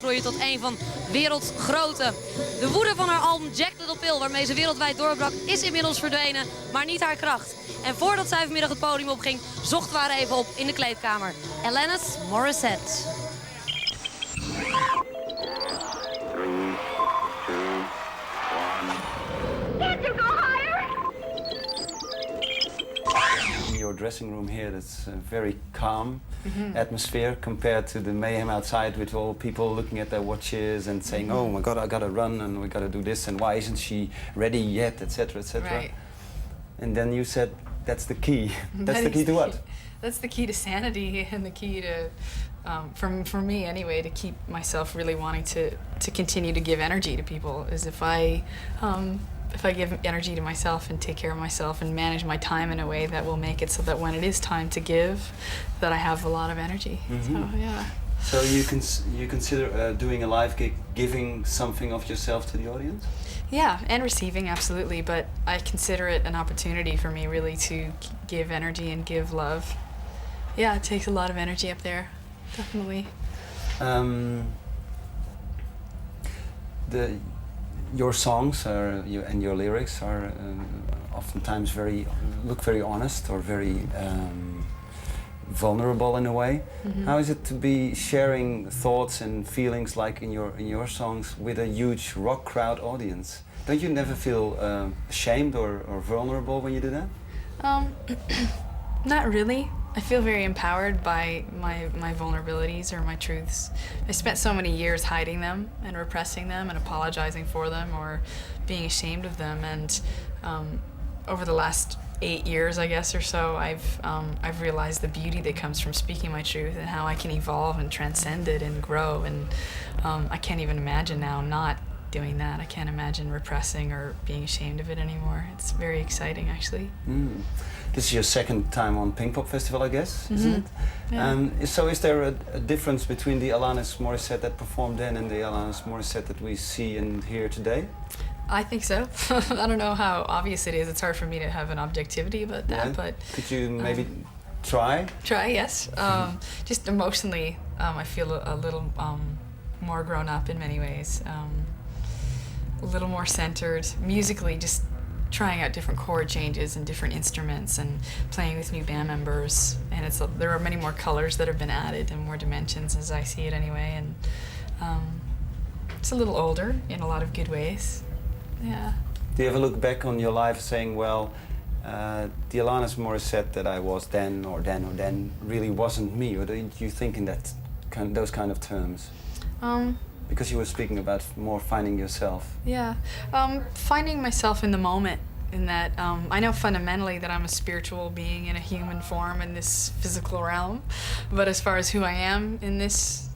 groeien tot een van werelds grote. De woede van haar album Jack Little Pill, waarmee ze wereldwijd doorbrak, is inmiddels verdwenen, maar niet haar kracht. En voordat zij vanmiddag het podium opging, zochten we haar even op in de kleedkamer. Alanis, Morissette. 3, 2, 1. Can't you go higher? In your dressing room here, that's a very calm atmosphere compared to the mayhem outside with all people looking at their watches and saying, oh my God, I gotta run and we gotta do this and why isn't she ready yet, etc., etc. Right. And then you said, that's the key. That's the key to what? That's the key to sanity and the key to, for me anyway, to keep myself really wanting to continue to give energy to people is if I give energy to myself and take care of myself and manage my time in a way that will make it so that when it is time to give, that I have a lot of energy. So yeah. So you consider doing a live gig giving something of yourself to the audience? Yeah, and receiving, absolutely, but I consider it an opportunity for me really to give energy and give love. Yeah, it takes a lot of energy up there, definitely. Your songs and your lyrics are oftentimes look very honest or very vulnerable in a way. How is it to be sharing thoughts and feelings like in your songs with a huge rock crowd audience? Don't you never feel ashamed or vulnerable when you do that? Not really. I feel very empowered by my vulnerabilities or my truths. I spent so many years hiding them and repressing them and apologizing for them or being ashamed of them, and over the last 8 years, I guess, or so, I've realized the beauty that comes from speaking my truth and how I can evolve and transcend it and grow, and I can't even imagine now not doing that. I can't imagine repressing or being ashamed of it anymore. It's very exciting, actually. This is your second time on Pinkpop Festival, I guess, isn't it? Yeah. So is there a difference between the Alanis Morissette that performed then and the Alanis Morissette that we see and hear today? I think so. I don't know how obvious it is. It's hard for me to have an objectivity about that, but... Could you maybe try? Try, yes. Just emotionally, I feel a little more grown up in many ways. A little more centered. Musically, just trying out different chord changes and different instruments and playing with new band members. And there are many more colors that have been added and more dimensions as I see it anyway. And it's a little older in a lot of good ways. Yeah. Do you ever look back on your life saying, well, the Alanis Morissette that I was then really wasn't me? Or did you think in those kind of terms? Because you were speaking about more finding yourself. Yeah, finding myself in the moment, in that I know fundamentally that I'm a spiritual being in a human form in this physical realm, but as far as who I am on this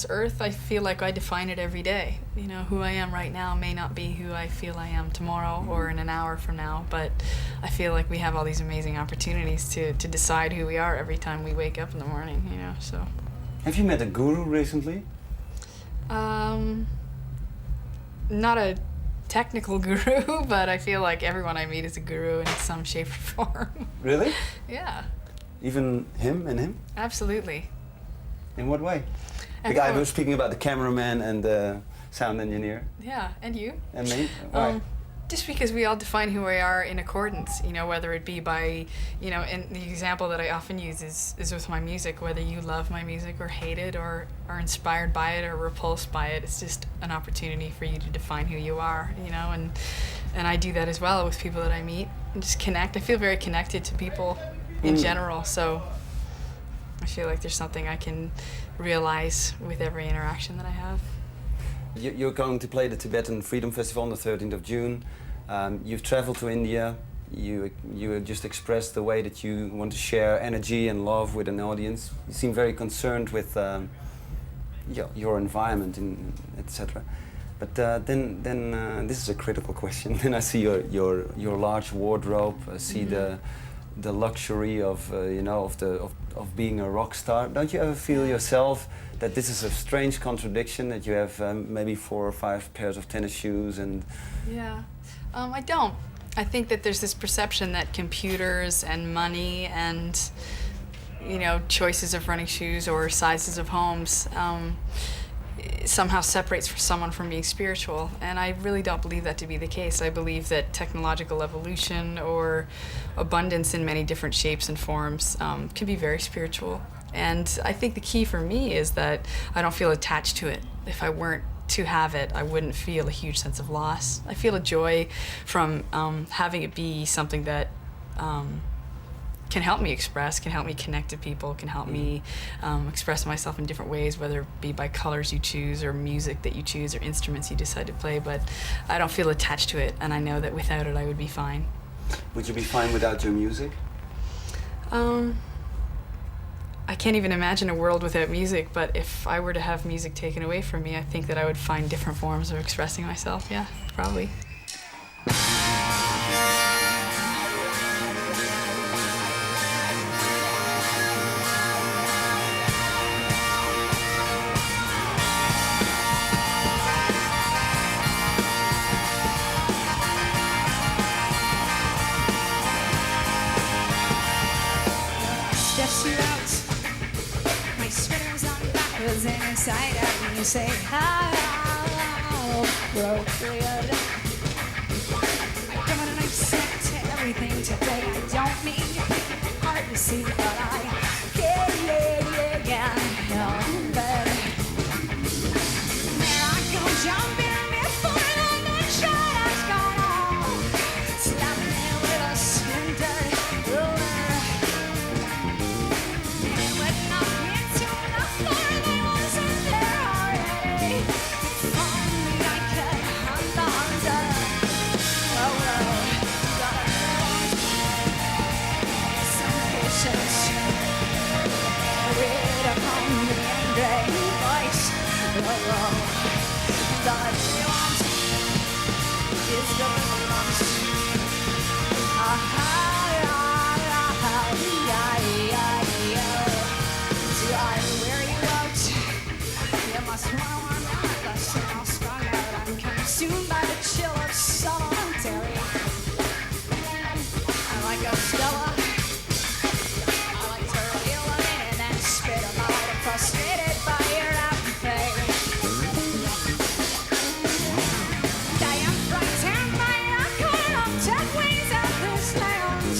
earth, I feel like I define it every day. You know, who I am right now may not be who I feel I am tomorrow or in an hour from now, but I feel like we have all these amazing opportunities to decide who we are every time we wake up in the morning, you know, so. Have you met a guru recently? Not a technical guru, but I feel like everyone I meet is a guru in some shape or form. Really? Yeah. Even him and him? Absolutely. In what way? The guy who was speaking about the cameraman and the sound engineer. Yeah, and you? And me? Why? Just because we all define who we are in accordance, you know, whether it be by, you know, and the example that I often use is with my music, whether you love my music or hate it or are inspired by it or repulsed by it, it's just an opportunity for you to define who you are, you know, and I do that as well with people that I meet and just connect. I feel very connected to people in general, so I feel like there's something I can realize with every interaction that I have. You're going to play the Tibetan Freedom Festival on the 13th of June. You've traveled to India. You just expressed the way that you want to share energy and love with an audience. You seem very concerned with your environment, etc. But then this is a critical question. Then I see your large wardrobe. I see the luxury of of being a rock star. Don't you ever feel yourself that this is a strange contradiction, that you have maybe 4 or 5 pairs of tennis shoes and... Yeah, I don't. I think that there's this perception that computers and money and, you know, choices of running shoes or sizes of homes somehow separates someone from being spiritual, and I really don't believe that to be the case. I believe that technological evolution or abundance in many different shapes and forms can be very spiritual. And I think the key for me is that I don't feel attached to it. If I weren't to have it, I wouldn't feel a huge sense of loss. I feel a joy from having it be something that can help me express, can help me connect to people, can help me express myself in different ways, whether it be by colors you choose or music that you choose or instruments you decide to play. But I don't feel attached to it, and I know that without it I would be fine. Would you be fine without your music? I can't even imagine a world without music, but if I were to have music taken away from me, I think that I would find different forms of expressing myself. Yeah, probably. Stress you out. My sweater's on backwards and inside out when you say how appropriate. Come on and accept everything today. I don't mean hard to see, but I yeah, no, but there I go jumping before the next shot has gone on. Slapping it with a splinter ruler. And when I get to the floor, they wasn't there already. If only I could hold on to some patience. Read upon the angry voice. The want is the want. Do I wear you out? You must want to I'm strung out. I'm consumed by the chill of solitary. I'm like a Stella. I like to reel them in and then spit them out. I'm frustrated by your apathy. I am frightened by the corrupted ways of this land.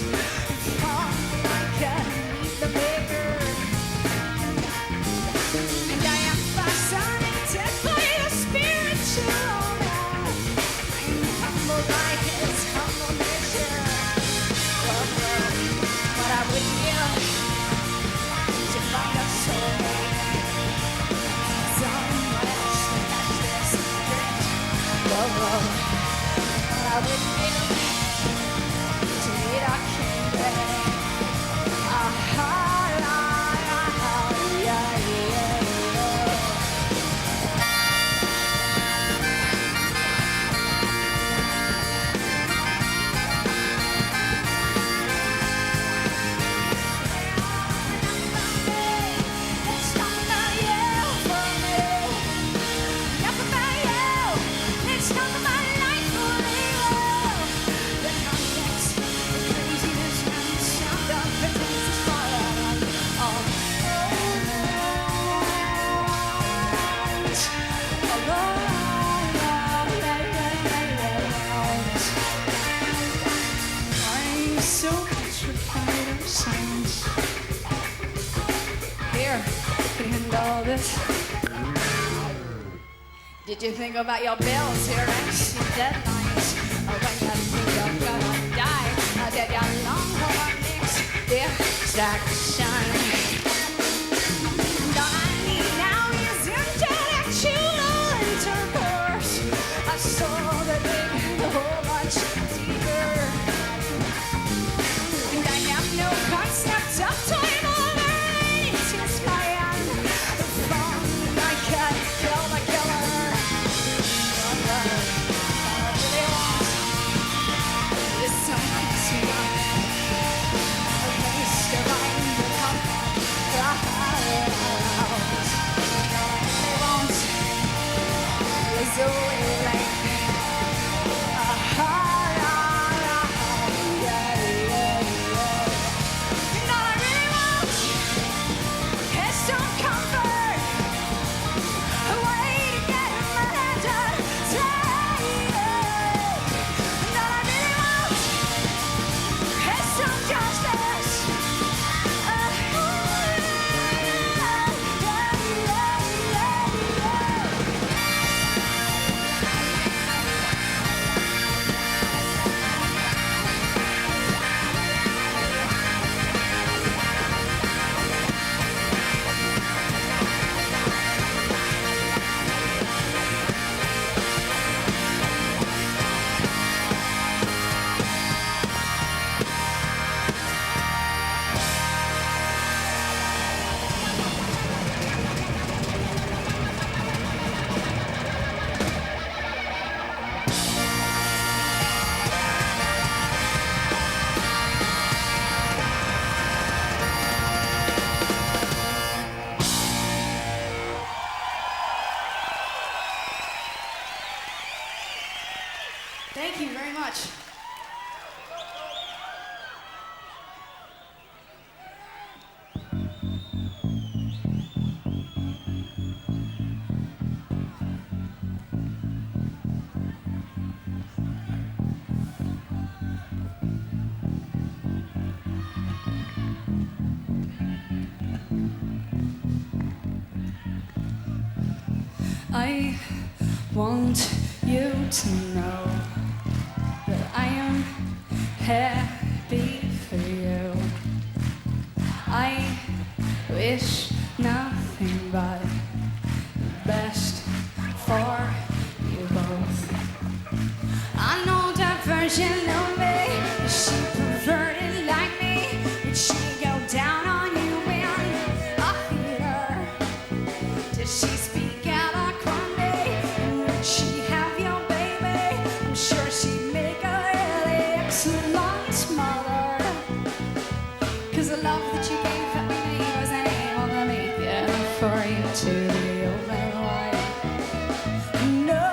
If only I could meet the maker. And I am fascinated by the spiritual man. I'm humbled by his humble nature. But I would give to find a soulmate. Someone else to catch this drift. But I would give to meet a kindred. It's not about you for me. Enough about you. It's not about life for me. The context, the craziness, and the sound of pretense is far out of I'm so petrified of silence. Here, can you handle this? Did you think about your bills here and your deadlines? Or when you think you're gonna die? Or did your long warnings distraction? And all I need now is intellectual intercourse. I saw that they a whole much deeper. And I have no concept of time or latest plan. If only I could kill the killer. All I really want is some peace of mind. A place to find the comfort. All I really want is a way like away Thank you very much. I want you to know that I am happy for you. I wish nothing but best for you both. I know that version of me, she perverted like me, but she go down on you when I hit her. Does she speak out like one day? And would she have your baby? I'm sure she'd make a really excellent mother. 'Cause the love that you gave at me wasn't able to make it for you to be open wide. No.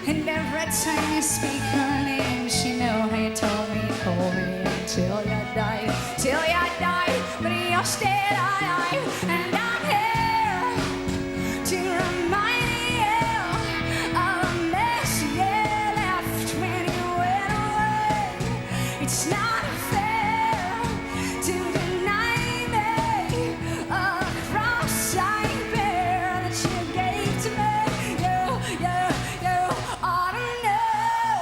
And every time you speak her name, she know he told me, call me until you die, till you die. But you're still alive, and I'm here to remind you of the mess you left when you went away. It's not fair to deny me a cross I bear that you gave to me. You ought to know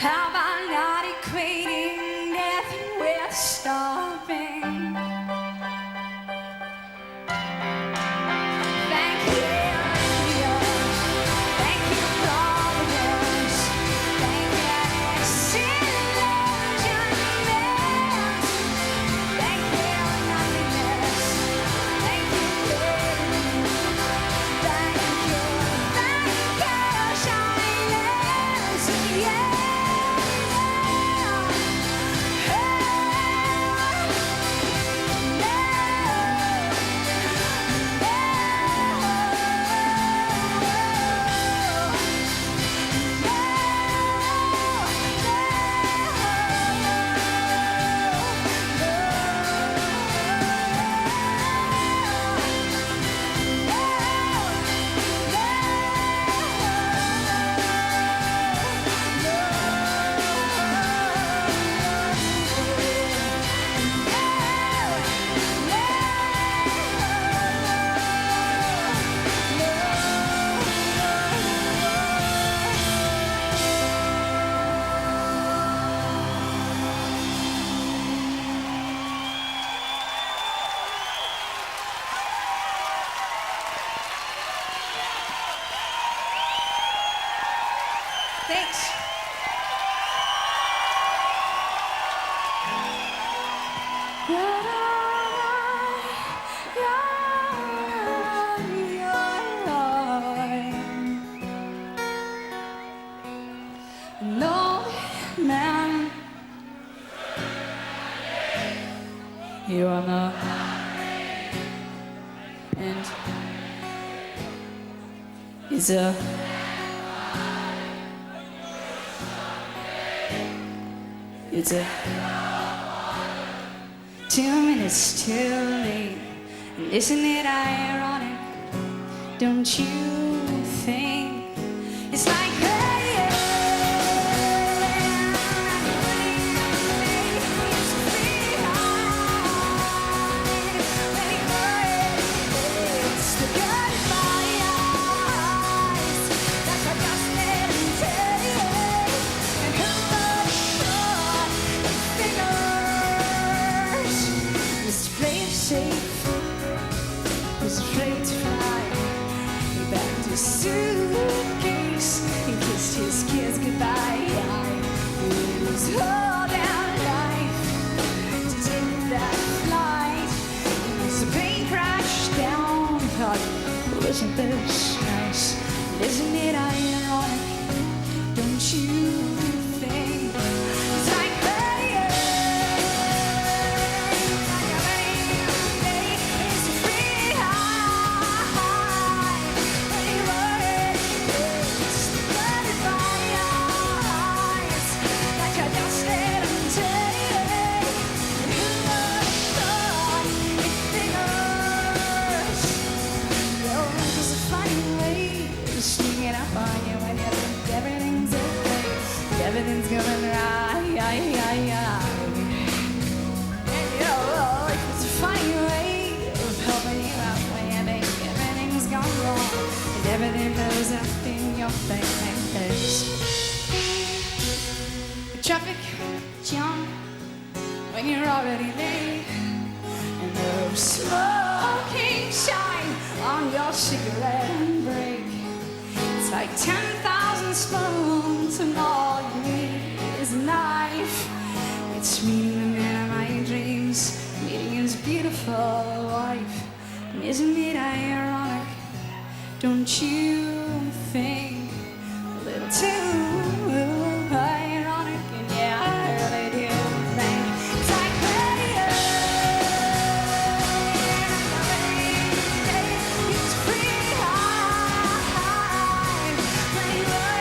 How about not equating death with stopping? Thank you, thank you, Providence. Thank you, disillusionment. Thank you, nothingness. Thank you, pain. Thank you, shyness. Yeah. Thanks. No, man, you are not, and it's a. It's a 2 minutes too late. And isn't it ironic? Don't you think? It's like hey, it's the goodbye eyes that I just didn't take. And who was afraid of safe, was afraid to fly. He packed his suitcase, he kissed his kids goodbye. He was all out life to take that flight. As the plane crashed down, thought, wasn't this nice? Isn't it ironic? Don't you think? It's like everything's going right, and you know, it's a funny way of helping you out when you think everything's gone wrong, and everything goes up in your face. The traffic jam when you're already late, and the smoking shine on your cigarette and break. It's like 10,000 spoons and all you need is a knife. It's meeting the man of my dreams, meeting his beautiful wife. And isn't it ironic? Don't you think a little too ironic? And yeah, I really do think it's like it's pretty high. When you were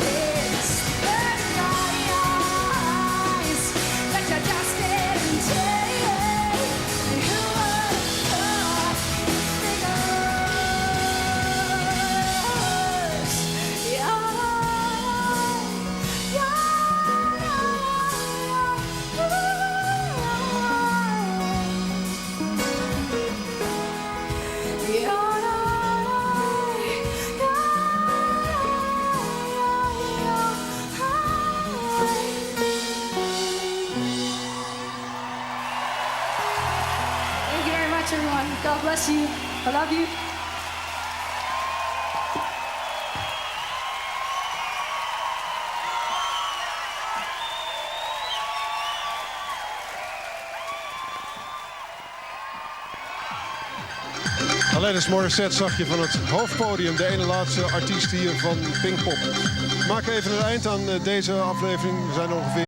it's goodbye eyes that you just didn't take. And who would have thought fingers? Yeah. Merci. I love you. Alanis Morissette zag je van het hoofdpodium, de ene laatste artiest hier van Pinkpop. Maak even een eind aan deze aflevering. We zijn ongeveer